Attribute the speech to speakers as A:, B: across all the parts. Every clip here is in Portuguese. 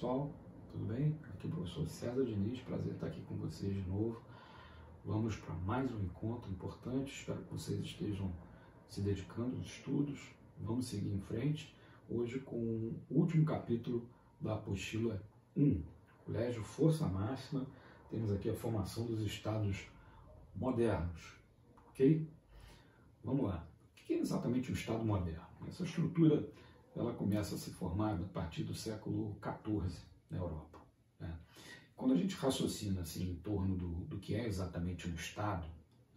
A: pessoal, tudo bem? Aqui é o professor César Diniz, prazer estar aqui com vocês de novo. Vamos para mais um encontro importante, espero que vocês estejam se dedicando aos estudos. Vamos seguir em frente, hoje com o último capítulo da apostila 1, Colégio Força Máxima. Temos aqui a formação dos estados modernos, ok? Vamos lá. O que é exatamente um estado moderno? Essa estrutura ela começa a se formar a partir do século XIV na Europa, né? Quando a gente raciocina assim, em torno do que é exatamente um Estado,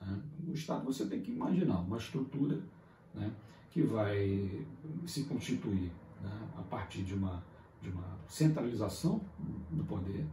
A: né? O Estado você tem que imaginar uma estrutura, né, que vai se constituir, né, a partir de uma centralização do poder,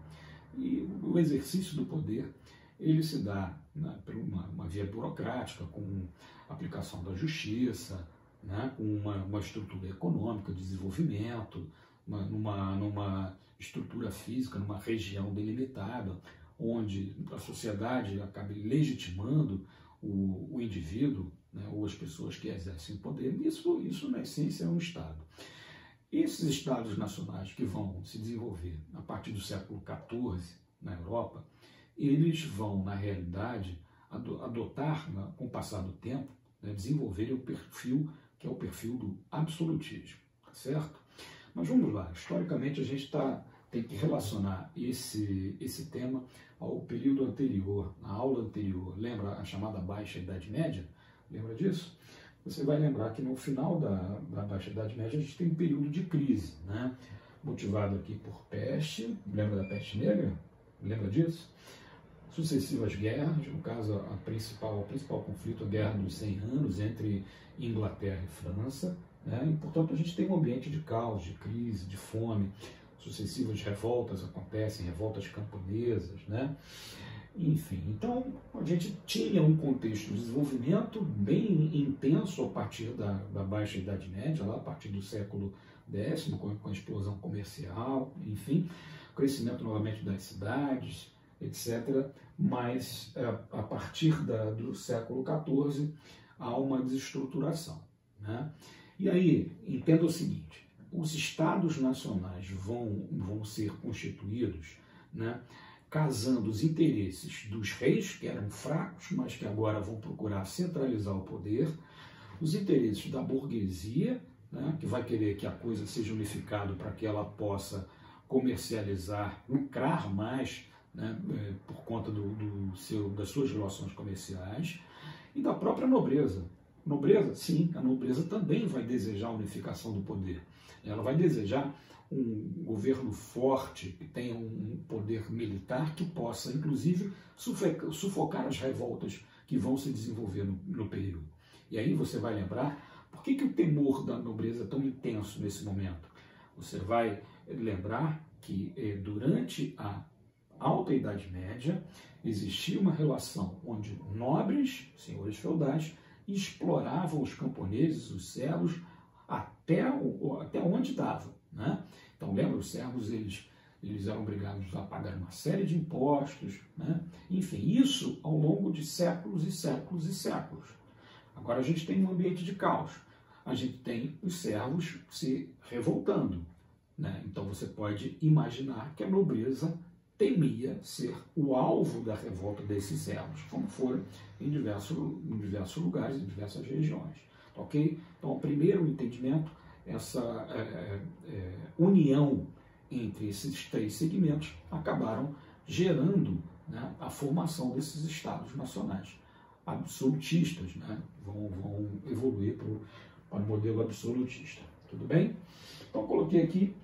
A: e o exercício do poder ele se dá, né, por uma via burocrática, com aplicação da justiça, né, com uma estrutura econômica de desenvolvimento, numa estrutura física, numa região delimitada, onde a sociedade acaba legitimando o indivíduo, né, ou as pessoas que exercem poder. Isso, na essência, é um Estado. Esses Estados nacionais que vão se desenvolver a partir do século XIV na Europa, eles vão, na realidade, adotar, né, com o passar do tempo, né, desenvolverem o perfil que é o perfil do absolutismo, tá certo? Mas vamos lá, historicamente a gente tem que relacionar esse tema ao período anterior, na aula anterior. Lembra a chamada Baixa Idade Média? Lembra disso? Você vai lembrar que no final da Baixa Idade Média a gente tem um período de crise, né? Motivado aqui por peste. Lembra da peste negra? Lembra disso? Sucessivas guerras, no caso o principal conflito, a Guerra dos 100 Anos entre Inglaterra e França, né? E, portanto, a gente tem um ambiente de caos, de crise, de fome, sucessivas revoltas acontecem, revoltas camponesas, né? Enfim, então a gente tinha um contexto de desenvolvimento bem intenso a partir da Baixa Idade Média, lá a partir do século X, com a explosão comercial, enfim, crescimento novamente das cidades, etc. Mas a partir do século XIV há uma desestruturação, né? E aí, entenda o seguinte, os estados nacionais vão ser constituídos, né, casando os interesses dos reis, que eram fracos, mas que agora vão procurar centralizar o poder, os interesses da burguesia, né, que vai querer que a coisa seja unificada para que ela possa comercializar, lucrar mais, né, por conta das suas relações comerciais, e da própria nobreza. Nobreza, sim, a nobreza também vai desejar a unificação do poder. Ela vai desejar um governo forte, que tenha um poder militar que possa, inclusive, sufocar as revoltas que vão se desenvolver no período. E aí você vai lembrar por que o temor da nobreza é tão intenso nesse momento. Você vai lembrar que durante a Alta Idade Média existia uma relação onde nobres, senhores feudais, exploravam os camponeses, os servos, até onde dava, né? Então, lembra, os servos eles eram obrigados a pagar uma série de impostos, né? Enfim, isso ao longo de séculos e séculos e séculos. Agora a gente tem um ambiente de caos. A gente tem os servos se revoltando, né? Então você pode imaginar que a nobreza temia ser o alvo da revolta desses servos, como foram em diversos lugares, em diversas regiões. Ok? Então, o primeiro entendimento, essa união entre esses três segmentos acabaram gerando, né, a formação desses estados nacionais absolutistas, né? Vão evoluir para o modelo absolutista. Tudo bem? Então, coloquei aqui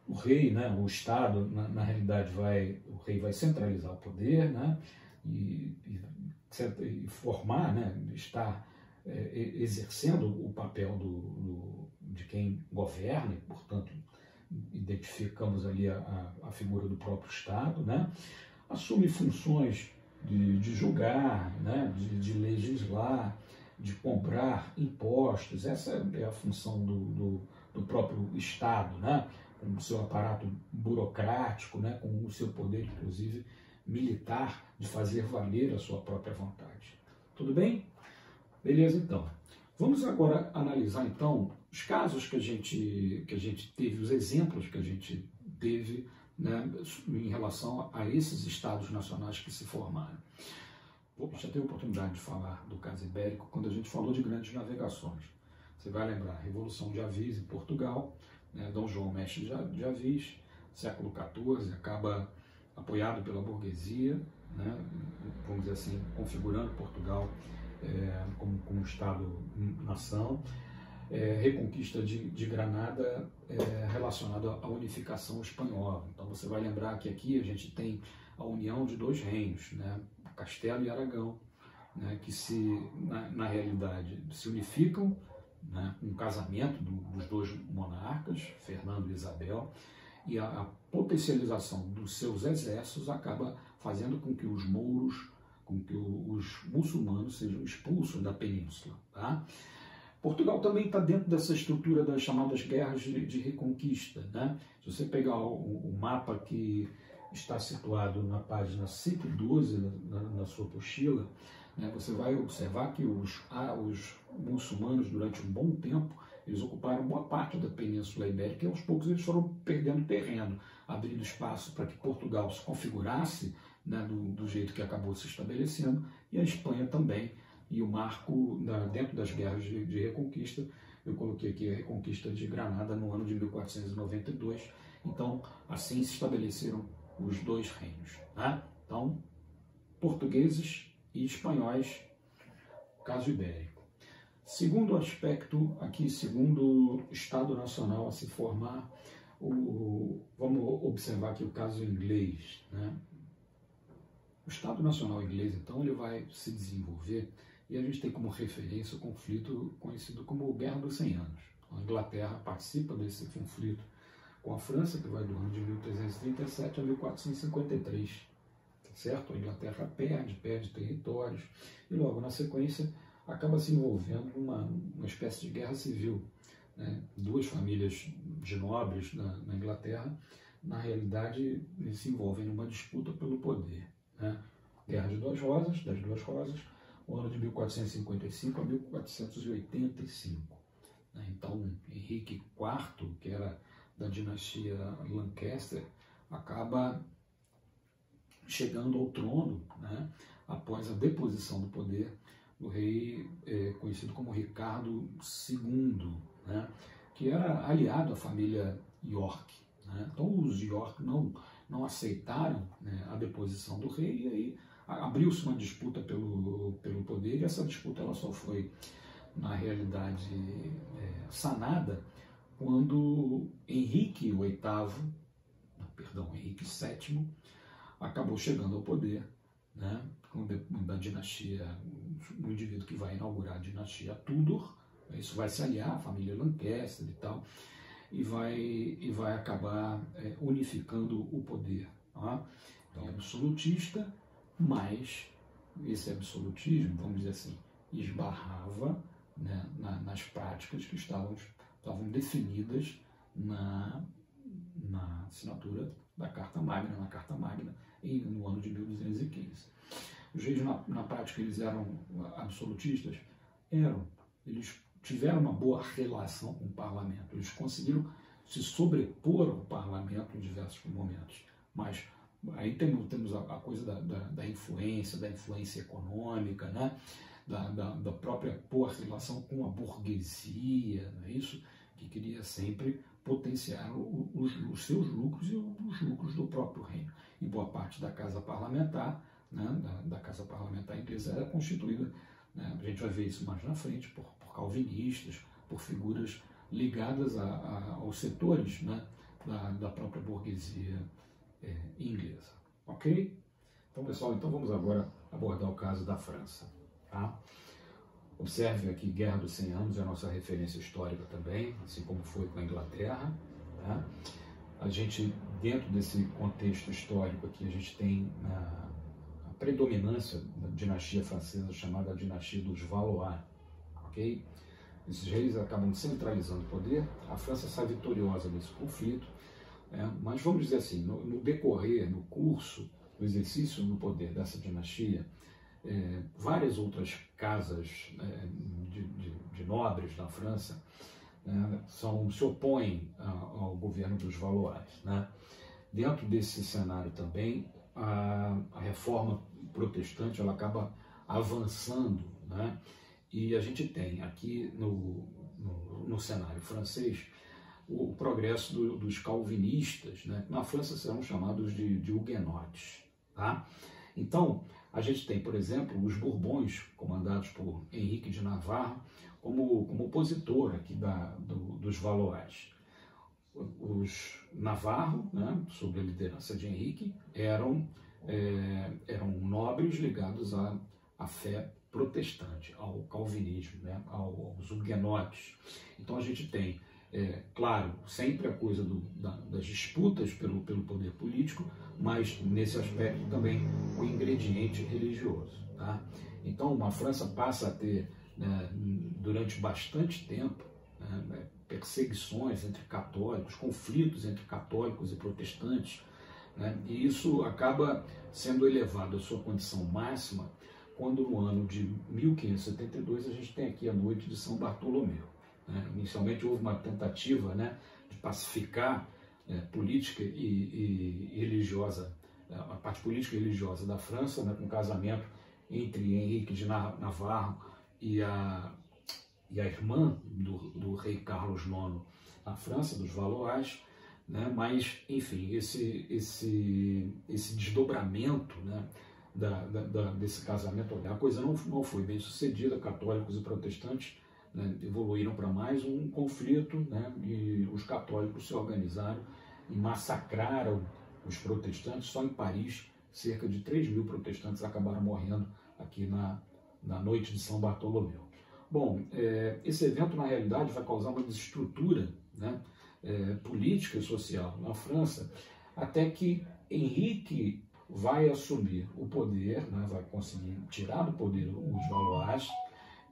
A: o rei, né, o Estado, na realidade, o rei vai centralizar o poder, né, e formar, né, estar exercendo o papel de quem governa, e, portanto, identificamos ali a figura do próprio Estado, né, assume funções de julgar, né, de legislar, de cobrar impostos. Essa é a função do próprio Estado, né, com o seu aparato burocrático, né, com o seu poder, inclusive, militar, de fazer valer a sua própria vontade. Tudo bem? Beleza, então. Vamos agora analisar, então, os casos que a gente teve, os exemplos que a gente teve, né, em relação a esses estados nacionais que se formaram. Já teve a oportunidade de falar do caso ibérico quando a gente falou de grandes navegações. Você vai lembrar a Revolução de Avis em Portugal, né, Dom João Mestre de Avis, século XIV, acaba apoiado pela burguesia, né, vamos dizer assim, configurando Portugal como Estado-nação. Reconquista de Granada relacionada à unificação espanhola. Então você vai lembrar que aqui a gente tem a união de dois reinos, né, Castelo e Aragão, né, que na realidade se unificam, né, com o casamento dos dois monarcas, Fernando e Isabel, e a potencialização dos seus exércitos acaba fazendo com que os mouros, com que os muçulmanos sejam expulsos da península. Tá? Portugal também está dentro dessa estrutura das chamadas guerras de reconquista. Né? Se você pegar o mapa que está situado na página 112 na sua apostila, né, você vai observar que os muçulmanos, durante um bom tempo, eles ocuparam boa parte da Península Ibérica e aos poucos eles foram perdendo terreno, abrindo espaço para que Portugal se configurasse, né, do jeito que acabou se estabelecendo, e a Espanha também. E o marco, dentro das guerras de reconquista, eu coloquei aqui a reconquista de Granada no ano de 1492. Então, assim se estabeleceram os dois reinos. Né? Então, portugueses e espanhóis, caso ibérico. Segundo aspecto aqui, segundo Estado Nacional a se formar, vamos observar aqui o caso inglês. Né? O Estado Nacional inglês, então, ele vai se desenvolver e a gente tem como referência o conflito conhecido como Guerra dos 100 Anos. A Inglaterra participa desse conflito com a França, que vai do ano de 1337 a 1453, certo? A Inglaterra perde territórios e logo na sequência acaba se envolvendo numa espécie de guerra civil. Né? Duas famílias de nobres na Inglaterra, na realidade, se envolvem numa disputa pelo poder. Né? Guerra das Duas Rosas, o ano de 1455 a 1485. Né? Então, Henrique IV, que era da dinastia Lancaster, acaba chegando ao trono, né, após a deposição do poder do rei conhecido como Ricardo II, né, que era aliado à família York. Né? Então os York não aceitaram, né, a deposição do rei, e aí abriu-se uma disputa pelo poder, e essa disputa ela só foi, na realidade, sanada quando Henrique VII, Henrique VII, acabou chegando ao poder, né, da dinastia, um indivíduo que vai inaugurar a dinastia Tudor. Isso vai se aliar à família Lancaster e tal, e vai acabar unificando o poder. Tá? Então é absolutista, mas esse absolutismo, vamos dizer assim, esbarrava, né, nas práticas que estavam definidas na assinatura da Carta Magna, no ano de 1215. Os reis, na prática, eles eram absolutistas? Eles tiveram uma boa relação com o parlamento, eles conseguiram se sobrepor ao parlamento em diversos momentos, mas aí temos a coisa da influência econômica, né? da própria boa relação com a burguesia, não é isso? Que queria sempre potenciar os seus lucros e os lucros do próprio reino. E boa parte da casa parlamentar, né, da casa parlamentar inglesa, era constituída, né, a gente vai ver isso mais na frente, por calvinistas, por figuras ligadas aos setores, né, da própria burguesia inglesa. Ok? Então, pessoal, vamos agora abordar o caso da França. Tá? Observe aqui, Guerra dos 100 Anos é a nossa referência histórica também, assim como foi com a Inglaterra. Tá? A gente, dentro desse contexto histórico aqui, a gente tem a predominância da dinastia francesa chamada dinastia dos Valois. Okay? Esses reis acabam centralizando o poder, a França sai vitoriosa desse conflito, mas vamos dizer assim, no decorrer, no curso, no exercício do poder dessa dinastia, várias outras casas de nobres na França né, se opõem ao governo dos Valois, né? Dentro desse cenário também, a reforma protestante ela acaba avançando, né? E a gente tem aqui no cenário francês o progresso dos calvinistas, né? Na França serão chamados de huguenotes, tá? Então, a gente tem, por exemplo, os Bourbons, comandados por Henrique de Navarra, como opositor aqui dos Valois. Os Navarro, né, sob a liderança de Henrique, eram nobres ligados à fé protestante, ao calvinismo, né, aos huguenotes. Então a gente tem, claro, sempre a coisa das disputas pelo poder político, mas nesse aspecto também o ingrediente religioso. Tá? Então a França passa a ter, né, durante bastante tempo, né, perseguições entre católicos, conflitos entre católicos e protestantes, né, e isso acaba sendo elevado à sua condição máxima quando no ano de 1572 a gente tem aqui a noite de São Bartolomeu. Né? Inicialmente houve uma tentativa, né, de pacificar política e religiosa, a parte política e religiosa da França, né, com o casamento entre Henrique de Navarro e a irmã do rei Carlos IX na França, dos Valois, né? Mas, enfim, esse desdobramento, né, desse casamento, a coisa não foi bem sucedida, católicos e protestantes, né, evoluíram para mais um conflito, né, e os católicos se organizaram e massacraram os protestantes. Só em Paris, cerca de 3.000 protestantes acabaram morrendo aqui na noite de São Bartolomeu. Bom, esse evento, na realidade, vai causar uma desestrutura, né, política e social na França, até que Henrique vai assumir o poder, né, vai conseguir tirar do poder os Valois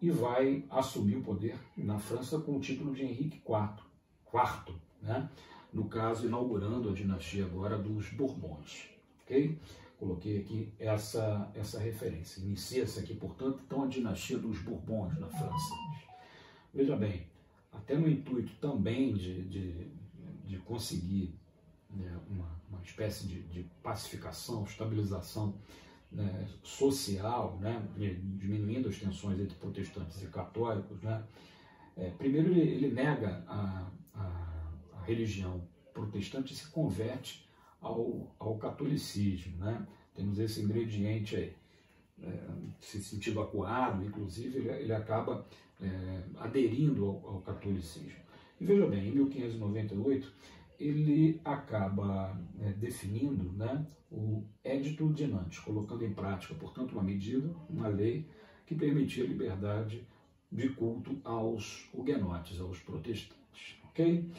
A: e vai assumir o poder na França com o título de Henrique IV, né, no caso, inaugurando a dinastia agora dos Bourbons. Ok? Coloquei aqui essa referência. Inicia-se aqui, portanto, então, a dinastia dos Bourbons na França. Veja bem, até no intuito também de conseguir, né, uma espécie de pacificação, estabilização, né, social, né, diminuindo as tensões entre protestantes e católicos, né, primeiro ele nega a religião protestante e se converte ao catolicismo, né? Temos esse ingrediente aí, se sentindo acuado, inclusive ele acaba aderindo ao catolicismo. E veja bem, em 1598 ele acaba definindo, né, o Edito de Nantes, colocando em prática, portanto, uma medida, uma lei que permitia a liberdade de culto aos huguenotes, aos protestantes, ok?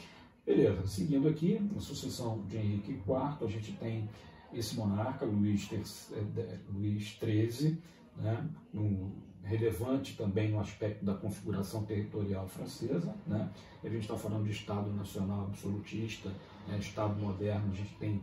A: Beleza, seguindo aqui, na sucessão de Henrique IV, a gente tem esse monarca, Luís XIII, né, relevante também no aspecto da configuração territorial francesa, né? A gente está falando de Estado nacional absolutista, né, Estado moderno, a gente tem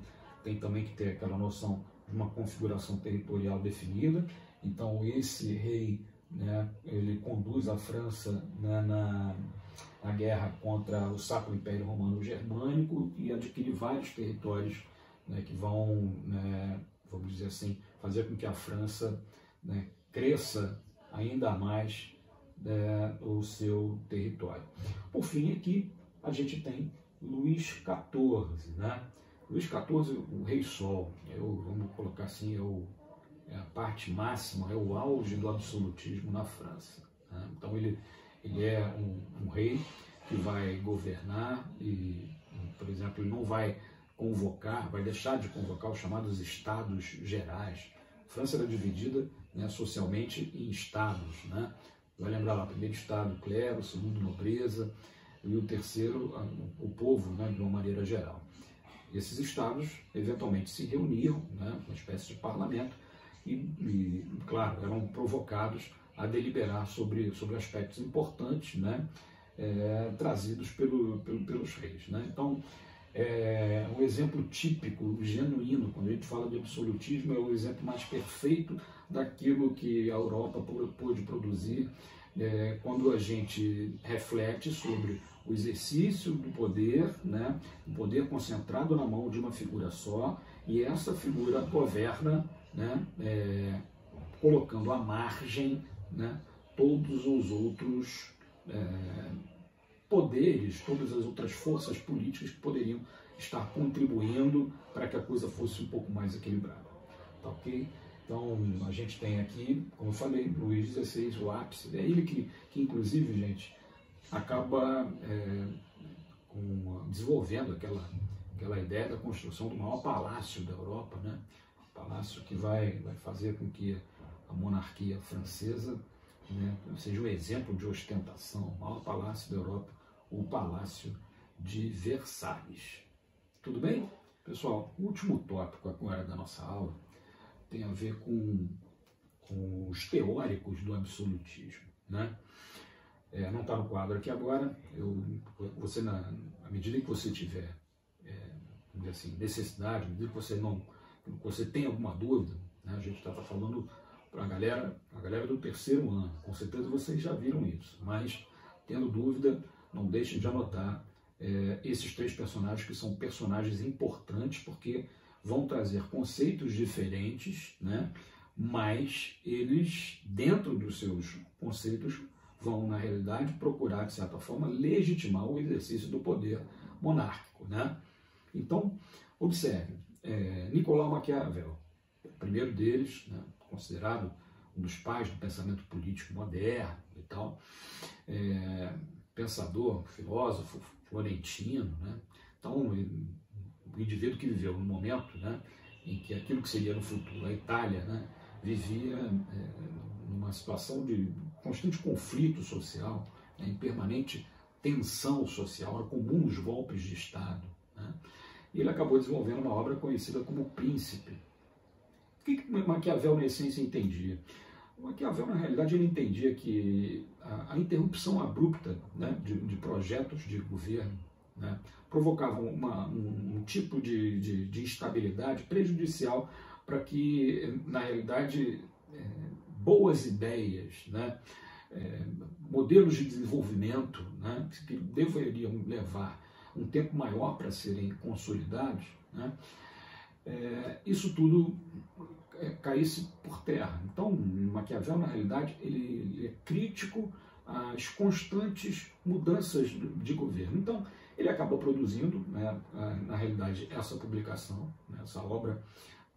A: também que ter aquela noção de uma configuração territorial definida. Então esse rei, né, ele conduz a França, né, na guerra contra o Sacro Império Romano Germânico e adquire vários territórios, né, que vão, né, vamos dizer assim, fazer com que a França, né, cresça ainda mais, né, o seu território. Por fim, aqui a gente tem Luís XIV, né? Luís XIV, o Rei Sol, vamos colocar assim, é a parte máxima, é o auge do absolutismo na França, né? Então ele é um rei que vai governar e, por exemplo, ele não vai vai deixar de convocar os chamados estados gerais. A França era dividida, né, socialmente em estados, né? Vai lembrar lá, primeiro estado, clero, segundo, nobreza, e o terceiro, o povo, né, de uma maneira geral. Esses estados, eventualmente, se reuniam, né, uma espécie de parlamento, e claro, eram provocados a deliberar sobre aspectos importantes, né, trazidos pelos reis, né? Então, um exemplo típico, genuíno, quando a gente fala de absolutismo, é o exemplo mais perfeito daquilo que a Europa pôde produzir quando a gente reflete sobre o exercício do poder, né, o poder concentrado na mão de uma figura só, e essa figura governa, né, colocando à margem, né, todos os outros poderes, todas as outras forças políticas que poderiam estar contribuindo para que a coisa fosse um pouco mais equilibrada. Tá ok? Então, a gente tem aqui, como eu falei, Luís XVI, o ápice. É ele que inclusive, gente, acaba desenvolvendo aquela ideia da construção do maior palácio da Europa, né? Um palácio que vai fazer com que a monarquia francesa, né, seja um exemplo de ostentação, o maior palácio da Europa, o Palácio de Versalhes. Tudo bem? Pessoal, o último tópico agora da nossa aula tem a ver com os teóricos do absolutismo, né? Não está no quadro aqui agora. Você, à medida que você tiver assim, necessidade, à medida que você tem alguma dúvida, né? A gente está falando para a galera do terceiro ano, com certeza vocês já viram isso, mas tendo dúvida, não deixem de anotar esses três personagens, que são personagens importantes, porque vão trazer conceitos diferentes, né? Mas eles, dentro dos seus conceitos, vão, na realidade, procurar, de certa forma, legitimar o exercício do poder monárquico, né? Então, observe, Nicolau Maquiavel, o primeiro deles, né, considerado um dos pais do pensamento político moderno e tal, pensador, filósofo florentino, né? Então, o indivíduo que viveu no momento, né, em que aquilo que seria no futuro a Itália, né, vivia numa situação de constante conflito social, né, em permanente tensão social, era comum os golpes de Estado, né? E ele acabou desenvolvendo uma obra conhecida como O Príncipe. O que Maquiavel, na essência, entendia? Maquiavel, na realidade, ele entendia que a interrupção abrupta, né, de projetos de governo, né, provocava um tipo de instabilidade prejudicial para que, na realidade, boas ideias, né, modelos de desenvolvimento, né, que deveriam levar um tempo maior para serem consolidados, né, isso tudo caísse por terra. Então, Maquiavel, na realidade, ele é crítico às constantes mudanças de governo. Então, ele acaba produzindo, né, na realidade, essa publicação, né, essa obra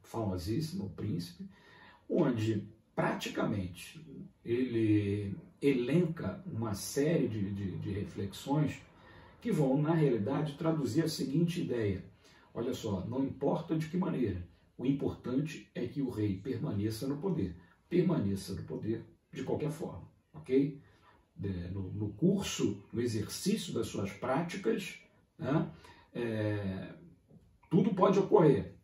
A: famosíssima, O Príncipe, onde praticamente ele elenca uma série de reflexões que vão, na realidade, traduzir a seguinte ideia: olha só, não importa de que maneira, o importante é que o rei permaneça no poder de qualquer forma, ok? No curso, no exercício das suas práticas, né, tudo pode ocorrer.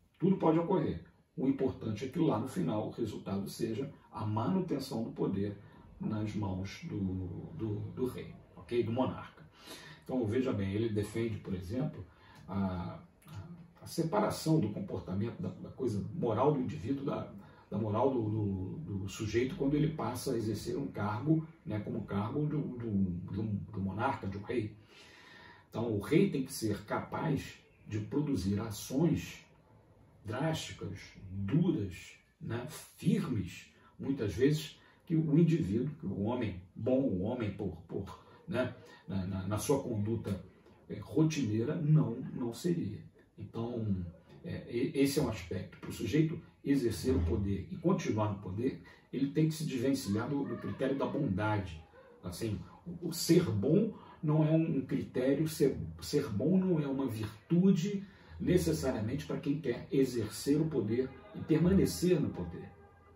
A: O importante é que lá no final o resultado seja a manutenção do poder nas mãos do rei, ok? Do monarca. Então, veja bem, ele defende, por exemplo, a separação do comportamento, da coisa moral do indivíduo, da moral do sujeito, quando ele passa a exercer um cargo, né, como cargo do monarca, de um rei. Então, o rei tem que ser capaz de produzir ações drásticas, duras, né, firmes, muitas vezes, que o indivíduo, que o homem bom, o homem né, na sua conduta rotineira, não seria. Então, esse é um aspecto. Para o sujeito exercer o poder e continuar no poder, ele tem que se desvencilhar do critério da bondade. Assim, o ser bom não é um critério, ser bom não é uma virtude necessariamente para quem quer exercer o poder e permanecer no poder,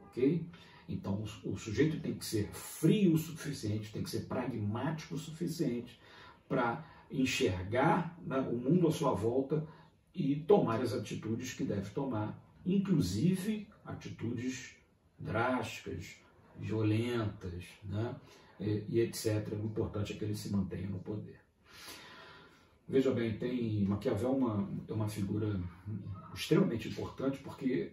A: ok? Então, o sujeito tem que ser frio o suficiente, tem que ser pragmático o suficiente para enxergar, né, o mundo à sua volta e tomar as atitudes que deve tomar, inclusive atitudes drásticas, violentas, né, e etc. O importante é que ele se mantenha no poder. Veja bem, Maquiavel é uma figura extremamente importante, porque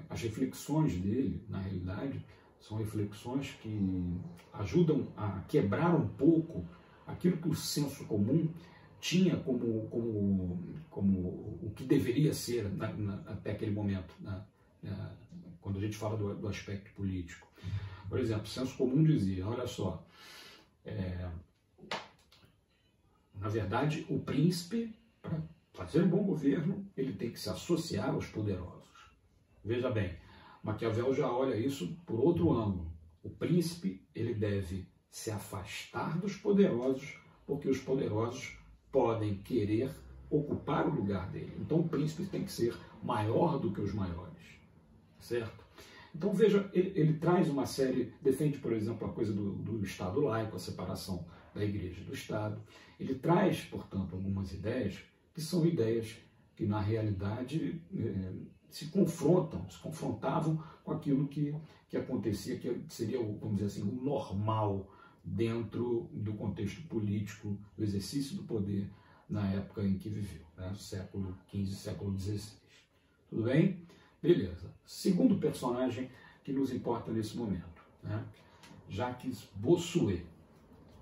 A: as reflexões dele, na realidade, são reflexões que ajudam a quebrar um pouco aquilo que o senso comum tinha como o que deveria ser até aquele momento, né? Quando a gente fala do aspecto político. Por exemplo, o senso comum dizia, olha só, na verdade, o príncipe, para fazer um bom governo, ele tem que se associar aos poderosos. Veja bem, Maquiavel já olha isso por outro ângulo. O príncipe, ele deve se afastar dos poderosos, porque os poderosos podem querer ocupar o lugar dele. Então o príncipe tem que ser maior do que os maiores, certo? Então veja, ele traz uma série, defende, por exemplo, a coisa do Estado laico, a separação da Igreja e do Estado. Ele traz, portanto, algumas ideias que são ideias que, na realidade, se confrontavam com aquilo que acontecia, que seria, vamos dizer assim, o normal dentro do contexto político, do exercício do poder na época em que viveu, né? Século XV, século XVI. Tudo bem? Beleza. Segundo personagem que nos importa nesse momento, né? Jacques Bossuet.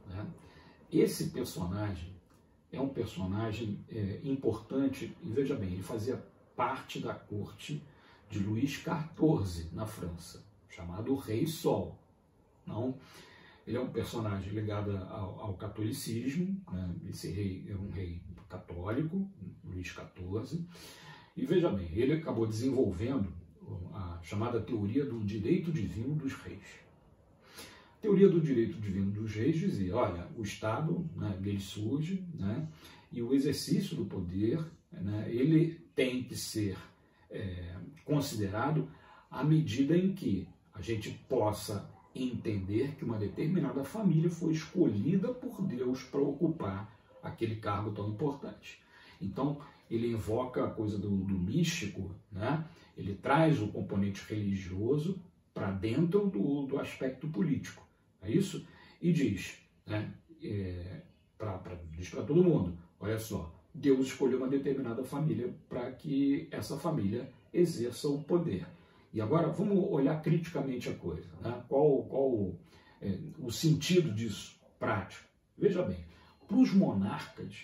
A: Né? Esse personagem é um personagem importante, e veja bem, ele fazia parte da corte de Luís XIV na França, chamado Rei Sol. Não? Ele é um personagem ligado ao catolicismo, né? Esse rei é um rei católico, Luís XIV, e veja bem, ele acabou desenvolvendo a chamada teoria do direito divino dos reis. A teoria do direito divino dos reis dizia, olha, o Estado, né, dele surge, né, e o exercício do poder, né, ele tem que ser considerado à medida em que a gente possa entender que uma determinada família foi escolhida por Deus para ocupar aquele cargo tão importante. Então, ele invoca a coisa do místico, né? Ele traz o componente religioso para dentro do aspecto político, é isso? E diz, né, diz para todo mundo, olha só, Deus escolheu uma determinada família para que essa família exerça o poder. E agora vamos olhar criticamente a coisa, né? Qual o sentido disso prático? Veja bem, para os monarcas,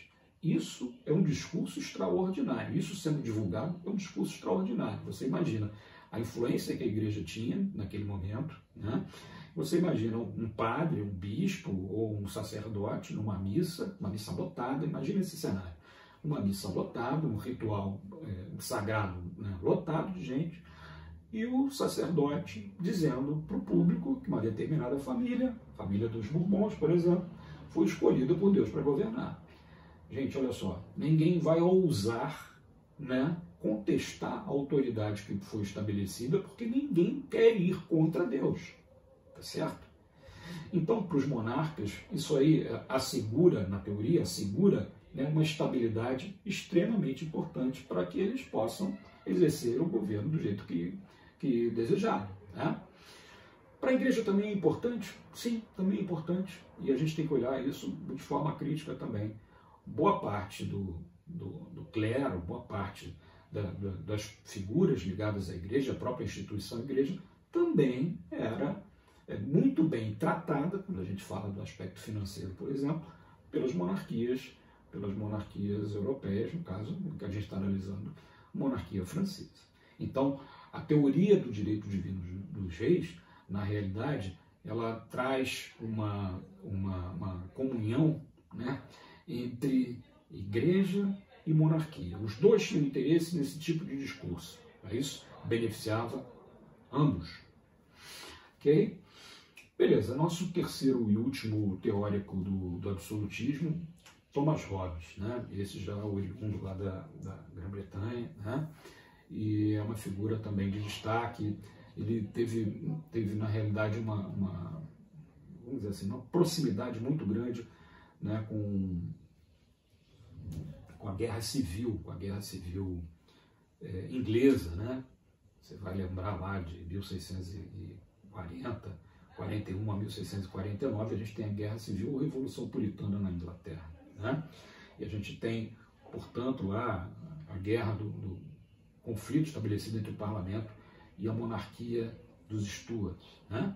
A: isso é um discurso extraordinário. Isso sendo divulgado é um discurso extraordinário. Você imagina a influência que a igreja tinha naquele momento, né? Você imagina um padre, um bispo ou um sacerdote numa missa, uma missa lotada, imagina esse cenário. Uma missa lotada, um ritual sagrado, né, lotado de gente, e o sacerdote dizendo para o público que uma determinada família, família dos Bourbons, por exemplo, foi escolhida por Deus para governar. Gente, olha só, ninguém vai ousar, né, contestar a autoridade que foi estabelecida, porque ninguém quer ir contra Deus, tá certo? Então, para os monarcas, isso aí assegura, na teoria, assegura, né, uma estabilidade extremamente importante para que eles possam exercer o governo do jeito que desejarem, né? Para a igreja também é importante? Sim, também é importante, e a gente tem que olhar isso de forma crítica também. Boa parte do clero, boa parte das figuras ligadas à igreja, a própria instituição igreja, também era muito bem tratada, quando a gente fala do aspecto financeiro, por exemplo, pelas monarquias europeias, no caso, que a gente está analisando, a monarquia francesa. Então, a teoria do direito divino dos reis, na realidade, ela traz uma comunhão, né, entre igreja e monarquia. Os dois tinham interesse nesse tipo de discurso. Isso beneficiava ambos. Ok? Beleza, nosso terceiro e último teórico do absolutismo, Thomas Hobbes, né? Esse já é o oriundo lá da Grã-Bretanha, né? E é uma figura também de destaque. Ele teve na realidade vamos dizer assim, uma proximidade muito grande, né, com a guerra civil, inglesa, né? Você vai lembrar lá de 1641 a 1649, a gente tem a guerra civil ou revolução puritana na Inglaterra, né? E a gente tem, portanto, lá a guerra do conflito estabelecido entre o parlamento e a monarquia dos Stuarts, né?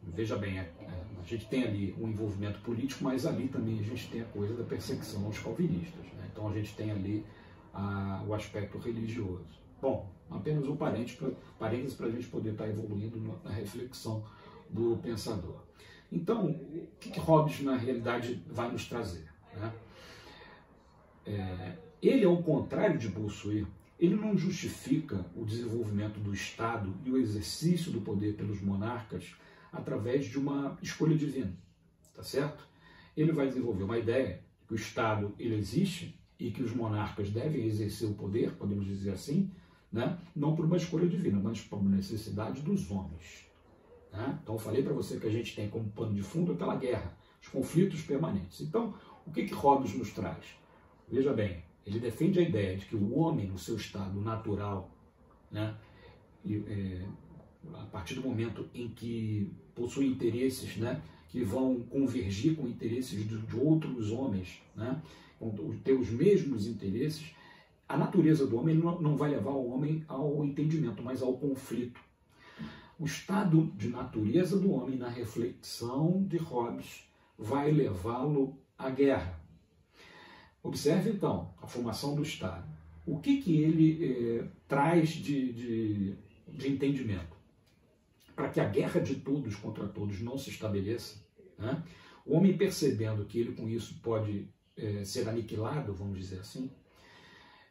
A: Veja bem, a gente tem ali um envolvimento político, mas ali também a gente tem a coisa da perseguição aos calvinistas, né? Então a gente tem ali o aspecto religioso. Bom, apenas um parênteses para a gente poder estar evoluindo na reflexão do pensador. Então, o que Hobbes na realidade vai nos trazer, né? Ele, ao contrário de Bossuet, ele não justifica o desenvolvimento do Estado e o exercício do poder pelos monarcas através de uma escolha divina, tá certo? Ele vai desenvolver uma ideia que o Estado ele existe e que os monarcas devem exercer o poder, podemos dizer assim, né? Não por uma escolha divina, mas por uma necessidade dos homens. Né? Então eu falei para você que a gente tem como pano de fundo aquela guerra, os conflitos permanentes. Então, o que Hobbes nos traz? Veja bem, ele defende a ideia de que o homem, no seu estado natural, né, a partir do momento em que possui interesses, né, que vão convergir com interesses de outros homens, né, ter os mesmos interesses, a natureza do homem não vai levar o homem ao entendimento, mas ao conflito. O estado de natureza do homem, na reflexão de Hobbes, vai levá-lo à guerra. Observe, então, a formação do Estado. O que ele traz de entendimento? Para que a guerra de todos contra todos não se estabeleça, né? O homem percebendo que ele com isso pode ser aniquilado, vamos dizer assim,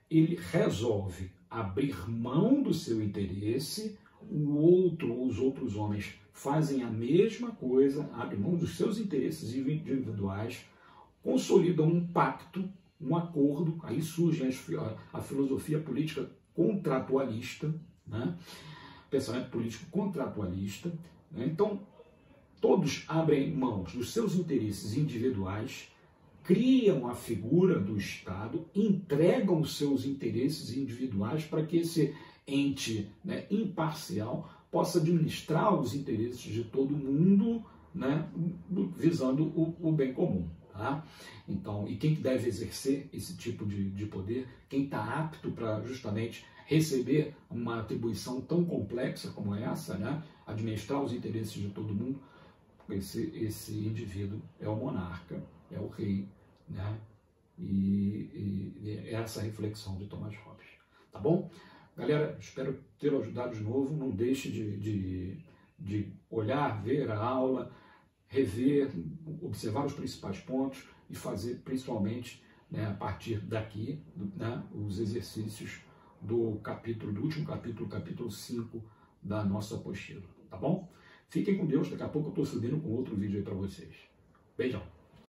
A: ele resolve abrir mão do seu interesse, os outros homens fazem a mesma coisa, abrem mão dos seus interesses individuais, consolidam um pacto, um acordo, aí surge a filosofia política contratualista, né? Pensamento político contratualista, né? Então, todos abrem mãos dos seus interesses individuais, criam a figura do Estado, entregam os seus interesses individuais para que esse ente, né, imparcial possa administrar os interesses de todo mundo, né, visando o bem comum. Tá? Então, e quem deve exercer esse tipo de poder? Quem está apto para justamente receber uma atribuição tão complexa como essa, né, administrar os interesses de todo mundo? Esse indivíduo é o monarca, é o rei, né? E é essa reflexão de Thomas Hobbes. Tá bom? Galera, espero ter ajudado de novo. Não deixe de olhar, ver a aula, rever, observar os principais pontos e fazer principalmente, né, a partir daqui, né, os exercícios do último capítulo, capítulo 5 da nossa apostila. Tá bom? Fiquem com Deus, daqui a pouco eu estou subindo com outro vídeo aí para vocês. Beijão!